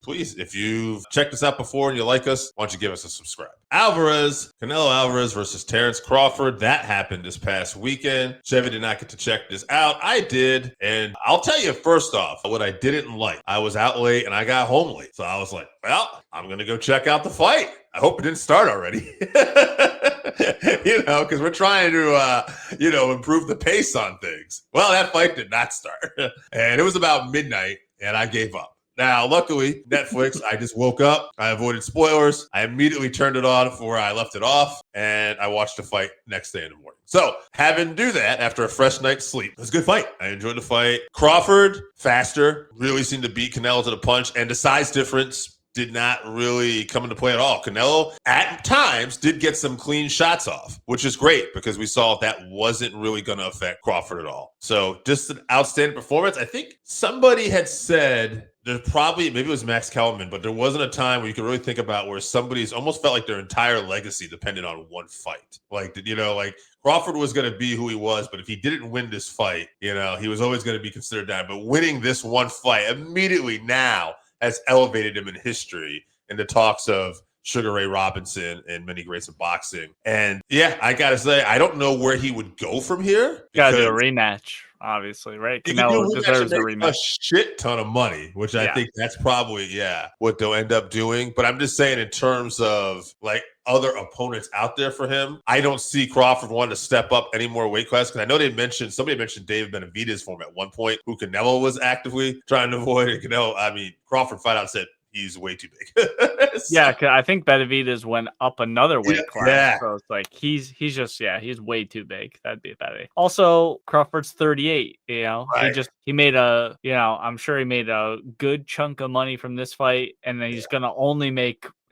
please, if you've checked us out before and you like us, why don't you give us a subscribe? Canelo Alvarez versus Terrence Crawford. That happened this past weekend. Chevy did not get to check this out. I did. And I'll tell you first off, what I didn't like. I was out late and I got home late. So I was like, well, I'm going to go check out the fight. I hope it didn't start already. Because we're trying to, improve the pace on things. Well, that fight did not start. And it was about midnight and I gave up. Now, luckily, Netflix, I just woke up. I avoided spoilers. I immediately turned it on for where I left it off, and I watched the fight next day in the morning. So, having to do that after a fresh night's sleep, it was a good fight. I enjoyed the fight. Crawford, faster, really seemed to beat Canelo to the punch, and the size difference did not really come into play at all. Canelo, at times, did get some clean shots off, which is great because we saw that wasn't really going to affect Crawford at all. So just an outstanding performance. I think somebody had said there's probably, maybe it was Max Kellerman, but there wasn't a time where you could really think about where somebody's almost felt like their entire legacy depended on one fight. Like Crawford was going to be who he was, but if he didn't win this fight, he was always going to be considered down. But winning this one fight immediately now has elevated him in history in the talks of Sugar Ray Robinson and many greats of boxing. And yeah, I got to say, I don't know where he would go from here. Got to do a rematch, obviously, right? Canelo deserves a rematch. A shit ton of money, which I think that's probably, what they'll end up doing. But I'm just saying in terms of like other opponents out there for him, I don't see Crawford wanting to step up any more weight class. Because I know somebody mentioned David Benavidez for him at one point, who Canelo was actively trying to avoid. And Crawford flat out said, he's way too big. Yeah, cause I think Benavidez went up another weight class. Yeah. So it's like he's way too big. That'd be bad. Also, Crawford's 38. Right. He made I'm sure he made a good chunk of money from this fight, and then he's gonna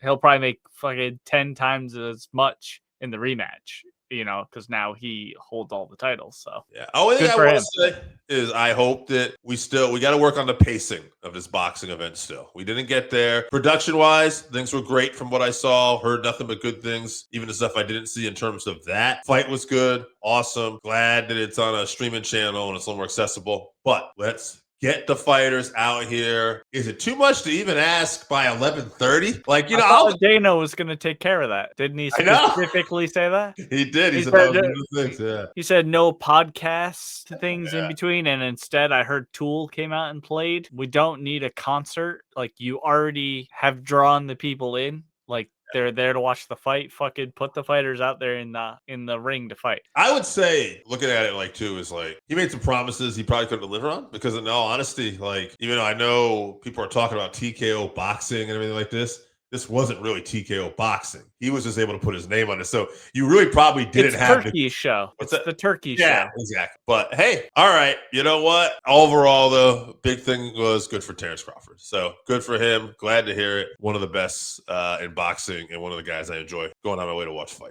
he'll probably make fucking 10 times as much in the rematch. Because now he holds all the titles. So yeah. Only thing I want to say is I hope that we got to work on the pacing of this boxing event still. We didn't get there. Production-wise, things were great from what I saw. Heard nothing but good things. Even the stuff I didn't see in terms of that. Fight was good. Awesome. Glad that it's on a streaming channel and it's a little more accessible. But let's get the fighters out here. Is it too much to even ask by 11:30? I thought Dana was going to take care of that. Didn't he specifically say that? He did. He said that was one of the things. Yeah. He said no podcast things in between, and instead I heard Tool came out and played. We don't need a concert. You already have drawn the people in. They're there to watch the fight. Fucking put the fighters out there in the ring to fight. I would say, looking at it is he made some promises he probably couldn't deliver on, because in all honesty, even though I know people are talking about TKO boxing and everything like this wasn't really TKO boxing. He was just able to put his name on it. So you really probably didn't have Turkey show. It's the Turkey show. Yeah, exactly. But hey, all right. You know what? Overall, the big thing was good for Terrence Crawford. So good for him. Glad to hear it. One of the best in boxing and one of the guys I enjoy going on my way to watch fight.